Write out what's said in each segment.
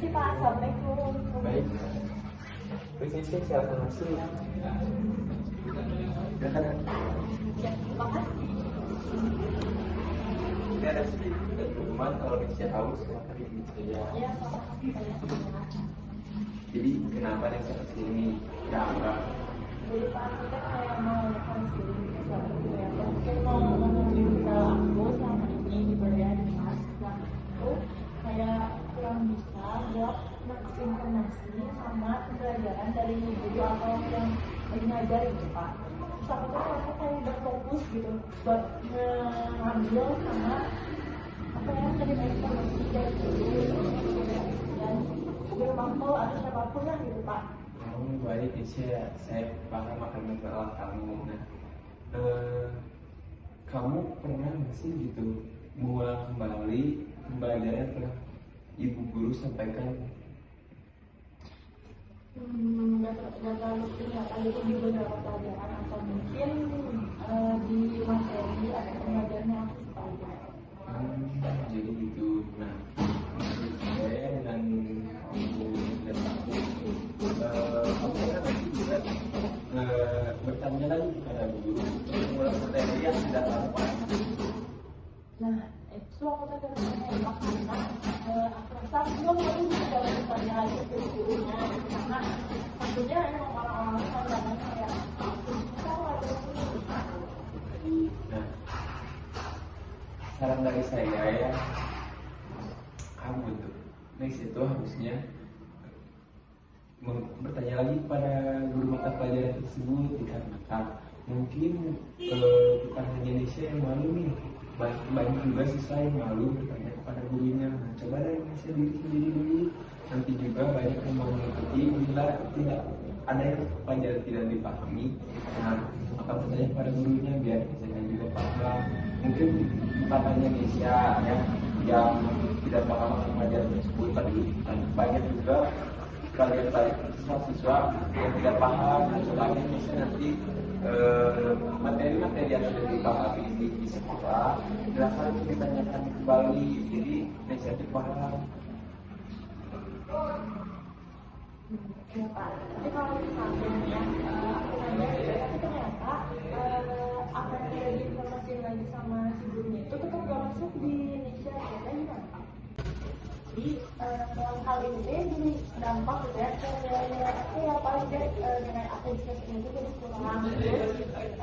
Permisi Pak, Assalamualaikum. Baik. Permisi, silakan masuk. Silakan. Ya, terima kasih. Ini ada sedikit ketemuan kalau bisa haus silakan diminum saja. Ya, Pak. Jadi kenapa nih saya kesini? Ya apa? Jadi Pak, kita kayak mau konseling sesuatu ya. Mungkin mau ngomongin ke aku selama ini gitu ya di Mas. Nah, aku kayak kurang bisa buat mensinkronasi sama pembelajaran dari guru atau yang lagi ngajar gitu Pak. Terus aku tuh merasa kayak udah fokus gitu buat ngambil sama apa ya, terima informasi dari guru dan guru mampu atau siapapun lah gitu Pak. Oh, baik, saya paham akan masalah kamu. Nah, kamu pernah nggak sih gitu mengulang kembali pembelajaran yang pernah ibu guru sampaikan? Nggak terlalu ingat ada itu di beberapa pelajaran atau mungkin di materi atau pengajaran yang aku suka. Jadi gitu. Nah, saya dan ibu dan aku juga bertanya lagi kepada guru mengulang materi yang tidak lama. Nah, itu aku tadi karena aku rasa belum lagi bisa bertanya lagi ke gurunya karena tentunya emang orang-orang kadang kayak kita ada Nah, saran dari saya ya, kamu tuh next itu harusnya bertanya lagi kepada guru mata pelajaran tersebut, dikarenakan mungkin bukan hanya Indonesia yang malu nih, banyak juga siswa yang malu bertanya kepada gurunya. Nah, coba deh Indonesia diri sendiri dulu, nanti juga banyak yang mau mengikuti. Bila tidak ada yang pelajaran tidak dipahami, nah maka bertanya kepada gurunya biar saya juga paham. Mungkin bukan hanya Indonesia ya yang tidak paham akan pelajaran tersebut, tapi banyak juga pelajaran siswa yang tidak paham. Nah, coba Indonesia nanti materi-materi yang sudah dipahami di sekolah silakan ditanyakan kembali, jadi inisiatif paham. Ya Pak, tapi kalau misalnya aku nanya gitu, tapi ternyata apa yang udah diinformasiin lagi sama si gurunya itu tetap gak masuk di Indonesia, kayaknya gimana Pak? Jadi dalam hal ini jadi dampak gitu ya, kayak aku ya paling deh dengan aktivitasnya itu jadi kurang, terus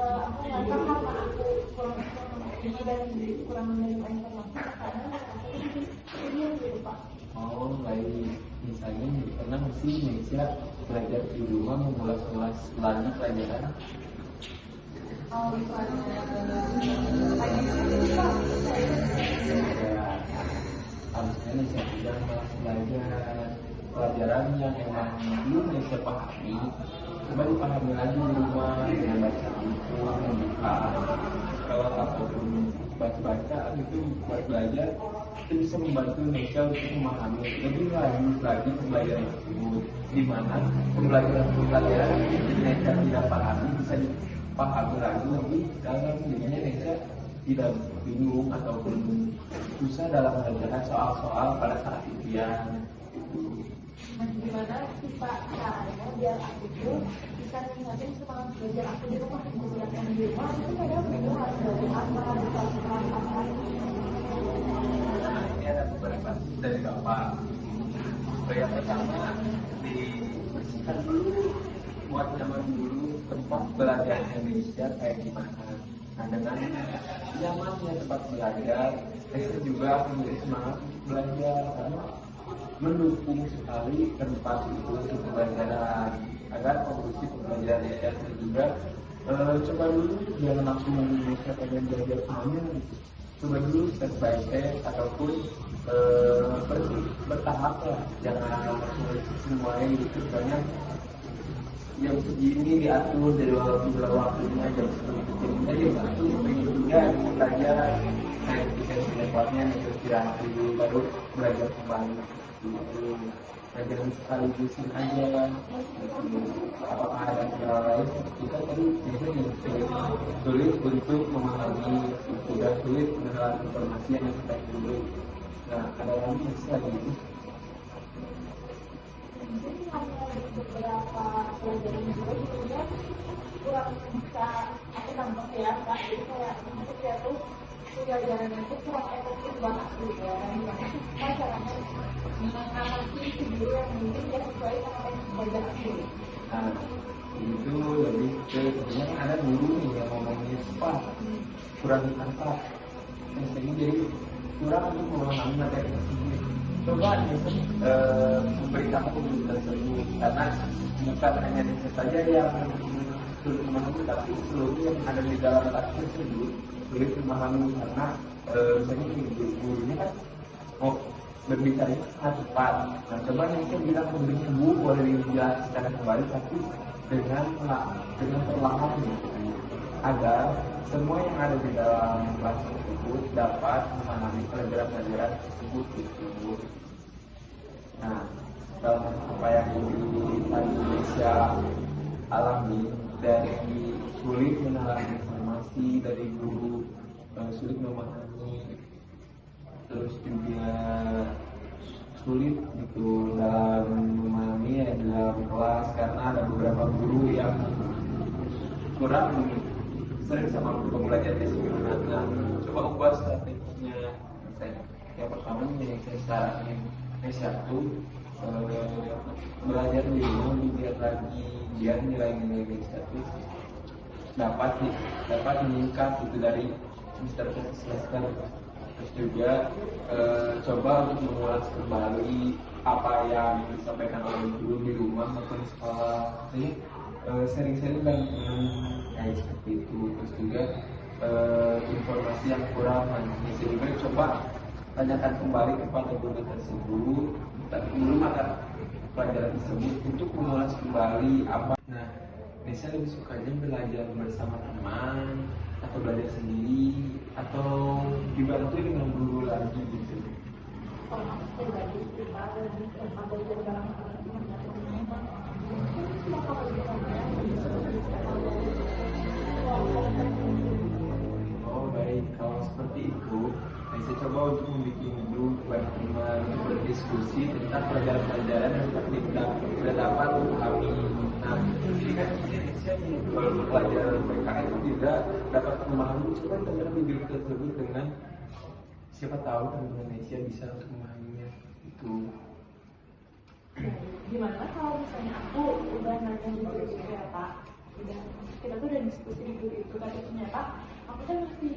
aku ngerasa karena aku kurang informasi dan kurang menerima informasi, karena aku jadi gitu Pak. Oh baik, misalnya pernah sih Indonesia belajar di rumah mengulas-ulas lagi pelajaran? Oh, lagi sih Pak. Harusnya Indonesia juga belajar pelajaran yang emang belum Indonesia pahami, coba dipahami lagi di rumah dengan baca buku, membuka ataupun baca-baca gitu buat belajar. Itu bisa membantu Indonesia untuk memahami lebih lanjut lagi pembelajaran tersebut, di mana pembelajaran yang Indonesia tidak pahami bisa dipahami lagi lebih dalam, jadinya Indonesia tidak bingung ataupun susah dalam mengerjakan soal-soal pada saat ujian. Nah, gimana sih Pak caranya biar aku tuh bisa ningkatin semangat belajar aku di rumah, kuliah yang di rumah itu kadang bingung harus belajar apa. Ini ada beberapa dari Bapak. Yang pertama, dibersihkan dulu, buat nyaman dulu tempat belajar Indonesia kayak gimana. Nah, dengan nyamannya tempat belajar, saya juga menjadi semangat belajar karena mendukung sekali tempat itu untuk pembelajaran agar kondusif pembelajaran dan juga coba dulu jangan langsung Indonesia pengen belajar semuanya, coba dulu step by step ataupun bertahap lah, jangan langsung semuanya gitu, karena jam segini diatur dari waktunya jam segini aja satu pengen juga belajar saya pikir secepatnya istirahat dulu baru belajar kembali gitu. Nah, jangan sekaligusin aja apakah ada kendala lain kita tadi biasanya sulit untuk memahami, sudah sulit menelan informasi yang kita dulu. Nah, ada lagi gitu. guru yang mungkin dia sesuai sama yang belajar aku. Nah, itu lebih ke sebenarnya ada guru nih yang ngomongnya cepat, kurang ditangkap. Jadi kurang untuk memahami materi tersebut. Coba memberitahu guru tersebut karena bukan hanya Nisa saja yang sulit memahami, tapi seluruh yang ada di dalam kelas tersebut sulit memahami karena misalnya gurunya kan mau berbicara sangat cepat. Nah, coba Nisa bilang ke gurunya, Bu, boleh dijelaskan kembali tapi dengan perlahan gitu, agar semua yang ada di dalam kelas tersebut dapat memahami pelajaran-pelajaran tersebut gitu. Nah, dalam apa yang Indonesia alami dari sulit menahan informasi dari guru, sulit memahami, terus juga sulit gitu dalam memahami ya dalam kelas karena ada beberapa guru yang kurang sering sama pembelajaran tersebut. Nah, coba ubah strateginya. Yang pertama yang saya saranin satu, belajar di rumah biar lagi biar nilai-nilai satu dapat meningkat itu dari semester ke semester. Terus juga coba untuk mengulas kembali apa yang disampaikan oleh guru di rumah maupun di sekolah. Jadi sering-sering dan kayak seperti itu. Terus juga informasi yang kurang, bisa juga coba tanyakan kembali kepada guru tersebut tapi belum ada pelajaran tersebut untuk mengulas kembali apa. Nah, Nisa lebih sukanya belajar bersama teman atau belajar sendiri atau dibantu dengan guru lagi gitu. Kalau aku pribadi ada di tempat belajar bareng teman-teman. Oh baik, kalau seperti itu saya coba untuk membuat grup bareng teman untuk berdiskusi tentang pelajaran-pelajaran yang tidak dapat memahami. Nah, jadi kan Indonesia kalau pelajaran PKN itu tidak dapat memahami, coba kita lebih grup tersebut dengan siapa tahu teman Indonesia bisa untuk memahaminya itu. Gimana kalau misalnya aku udah nanya di grup itu ya Pak, kita tuh udah diskusi di grup itu, tapi ternyata aku kan masih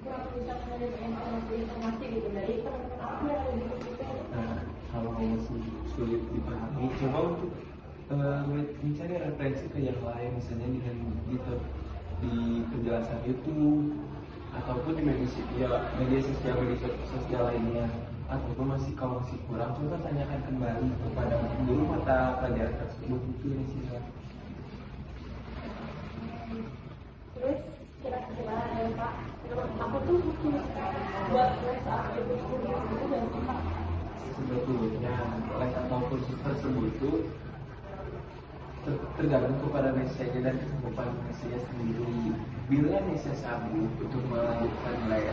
kurang bisa menerima informasi gitu dari teman-teman aku yang ada di grup itu. Nah, kalau masih sulit dipahami, coba untuk mencari referensi ke yang lain, misalnya di penjelasan YouTube ataupun di media sosial lainnya. Ataupun kalau masih kurang, coba tanyakan kembali kepada guru mata pelajaran tersebut itu yang sih. Terus kira-kira ya Pak, aku tuh buat les aku itu dan Pak. Sebetulnya les atau kursus tersebut itu tergantung kepada Nesya dan kemampuan Nesya sendiri. Bila Nesya sanggup untuk melanjutkan les,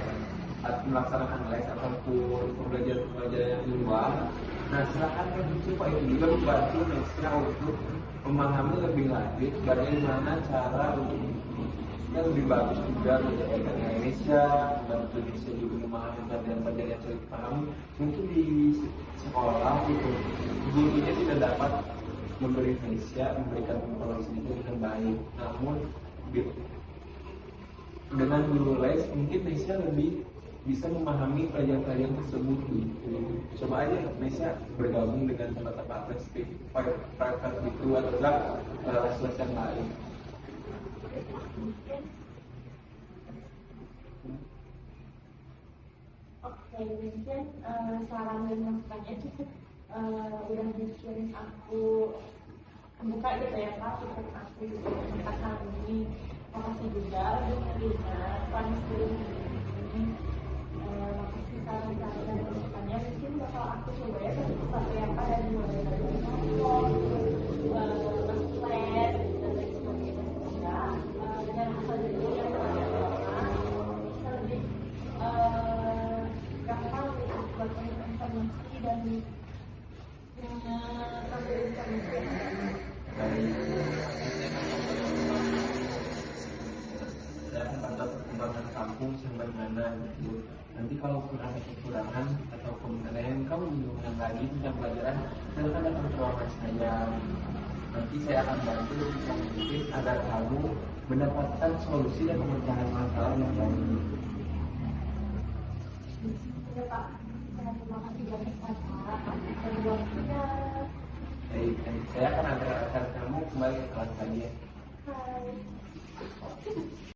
melaksanakan les ataupun pembelajaran yang di luar, nah silakan coba itu juga membantu Nesya untuk memahami lebih lanjut bagaimana cara untuk yang lebih bagus juga menjadikan Indonesia, membantu Indonesia juga memahami pelajaran-pelajaran yang sulit dipahami. Mungkin di sekolah itu gurunya tidak dapat memberikan informasi itu dengan baik, namun dengan guru les mungkin Indonesia lebih bisa memahami pelajaran-pelajaran tersebut gitu. Coba aja Indonesia bergabung dengan tempat-tempat les private itu atau enggak les yang lain. Oke, mungkin saran dan masukannya cukup udah bikin aku membuka gitu ya Pak, untuk aku gitu tentang hal ini. Makasih juga udah menerima panas dulu ini. Makasih saran-saran dan masukannya, mungkin bakal aku coba ya satu ya Pak, dari mulai dari ngomong, masuk les dan lain sebagainya juga. Dan asal dari yang bisa lebih gampang untuk mendapatkan informasi dan mengambil informasi yang ada. Saya akan pantau perkembangan kampus yang berada gimana gitu. Nanti kalau kurang kekurangan atau kemudian kamu bingung lagi tentang pelajaran, silakan datang ke ruangan saya. Nanti saya akan bantu bisa mungkin agar kamu mendapatkan solusi dan pemecahan masalah yang baik. Ya Pak, terima kasih banyak Pak atas waktunya. Baik, saya akan antar kamu kembali ke kelas tadi ya. Hai.